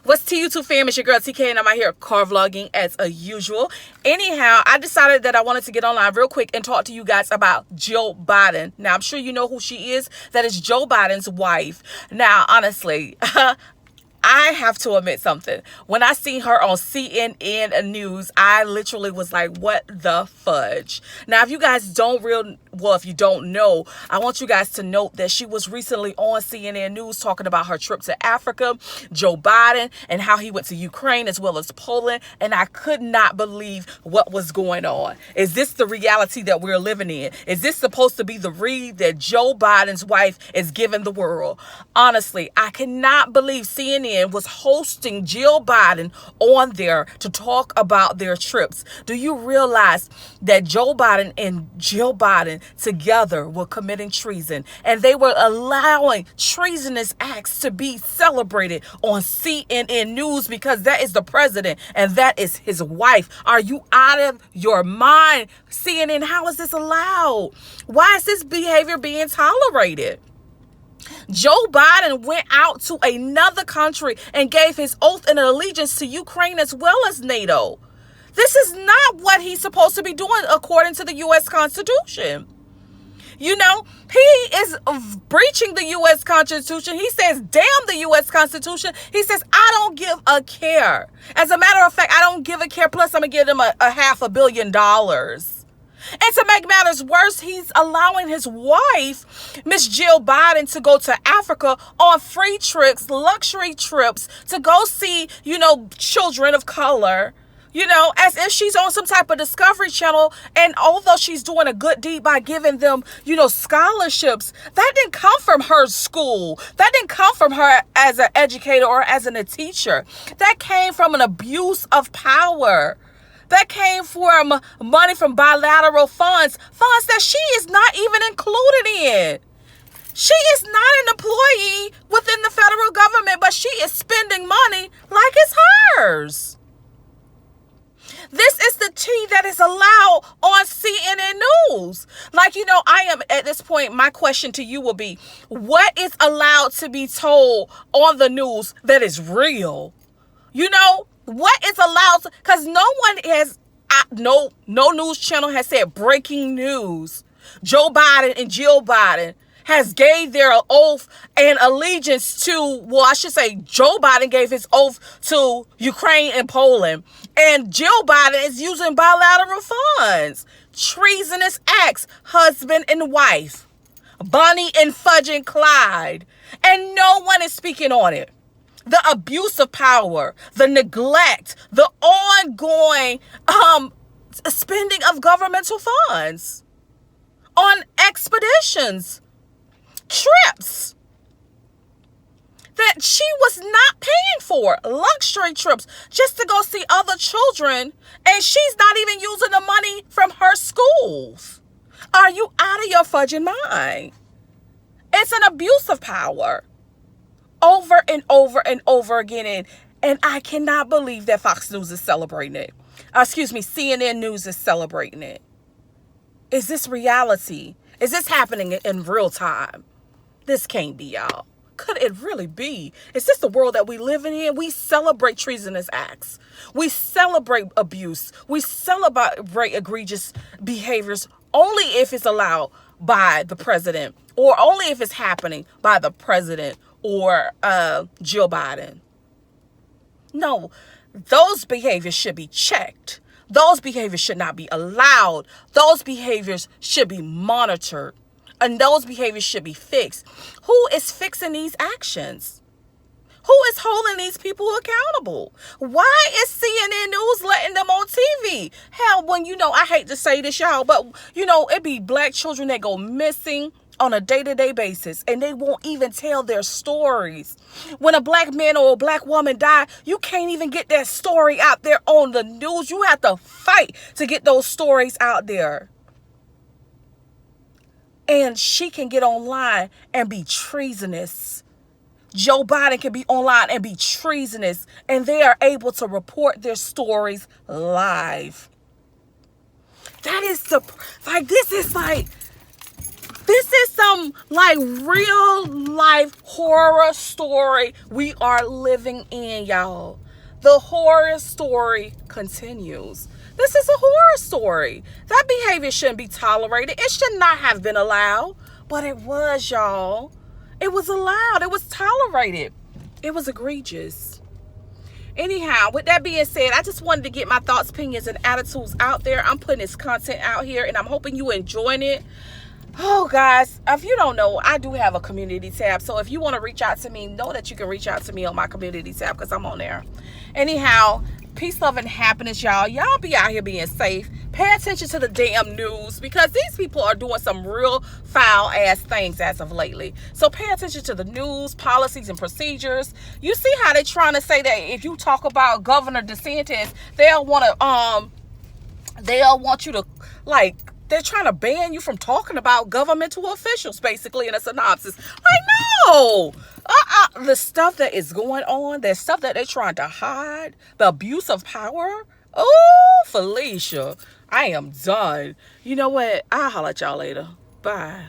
What's to YouTube fam? It's your girl TK and I'm out here car vlogging as usual. Anyhow, I decided that I wanted to get online real quick and talk to you guys about Joe Biden. Now, I'm sure you know who she is. That is Joe Biden's wife. Now, honestly, I have to admit something. When I seen her on CNN News, I literally was like, what the fudge? Now, if you guys if you don't know, I want you guys to note that she was recently on CNN News talking about her trip to Africa, Joe Biden, and how he went to Ukraine as well as Poland. And I could not believe what was going on. Is this the reality that we're living in? Is this supposed to be the read that Joe Biden's wife is giving the world? Honestly, I cannot believe CNN was hosting Jill Biden on there to talk about their trips. Do you realize that Joe Biden and Jill Biden together were committing treason, and they were allowing treasonous acts to be celebrated on CNN News because that is the president and that is his wife? Are you out of your mind? CNN, how is this allowed? Why is this behavior being tolerated? Joe Biden went out to another country and gave his oath and allegiance to Ukraine as well as NATO. This is not what he's supposed to be doing according to the U.S. Constitution. You know, he is breaching the U.S. Constitution. He says, damn the U.S. Constitution. He says, I don't give a care. As a matter of fact, I don't give a care. Plus, I'm going to give him a $500 million. And to make matters worse, he's allowing his wife, Miss Jill Biden, to go to Africa on free trips, luxury trips, to go see, children of color, as if she's on some type of Discovery Channel. And although she's doing a good deed by giving them, scholarships, that didn't come from her school. That didn't come from her as an educator or as a teacher. That came from an abuse of power. That came from money from bilateral funds that she is not even included in. She is not an employee within the federal government, but she is spending money like it's hers. This is the tea that is allowed on CNN News. I am at this point, my question to you will be, what is allowed to be told on the news that is real? What is allowed to, because no news channel has said breaking news. Joe Biden and Jill Biden has gave their oath and allegiance to, Joe Biden gave his oath to Ukraine and Poland. And Jill Biden is using bilateral funds. Treasonous acts, husband and wife. Bonnie and Fudge and Clyde. And no one is speaking on it. The abuse of power, the neglect, the ongoing spending of governmental funds on expeditions, trips that she was not paying for, luxury trips just to go see other children, and she's not even using the money from her schools. Are you out of your fudging mind? It's an abuse of power. Over and over and over again. And I cannot believe that Fox News is celebrating it. CNN News is celebrating it. Is this reality? Is this happening in real time? This can't be, y'all. Could it really be? Is this the world that we live in? We celebrate treasonous acts. We celebrate abuse. We celebrate egregious behaviors only if it's allowed by the president, or only if it's happening by the president or Jill Biden. No, those behaviors should be checked. Those behaviors should not be allowed. Those behaviors should be monitored. And those behaviors should be fixed. Who is fixing these actions? Who is holding these people accountable? Why is CNN News letting them on TV? Hell, when I hate to say this, y'all, but it be black children that go missing on a day-to-day basis, and they won't even tell their stories. When a black man or a black woman die, you can't even get that story out there on the news. You have to fight to get those stories out there. And she can get online and be treasonous. Joe Biden can be online and be treasonous, and they are able to report their stories live. This is This is some like real life horror story we are living in, y'all. The horror story continues. This is a horror story. That behavior shouldn't be tolerated. It should not have been allowed. But it was, y'all. It was allowed. It was tolerated. It was egregious. Anyhow, with that being said, I just wanted to get my thoughts, opinions, and attitudes out there. I'm putting this content out here, and I'm hoping you enjoying it. Oh, guys, if you don't know, I do have a community tab. So if you want to reach out to me, know that you can reach out to me on my community tab because I'm on there. Anyhow, peace, love, and happiness, y'all. Y'all be out here being safe. Pay attention to the damn news because these people are doing some real foul-ass things as of lately. So pay attention to the news, policies, and procedures. You see how they're trying to say that if you talk about Governor DeSantis, they'll want you to, like, they're trying to ban you from talking about governmental officials, basically, in a synopsis. Like, no! The stuff that is going on, the stuff that they're trying to hide, the abuse of power. Oh, Felicia, I am done. You know what? I'll holler at y'all later. Bye.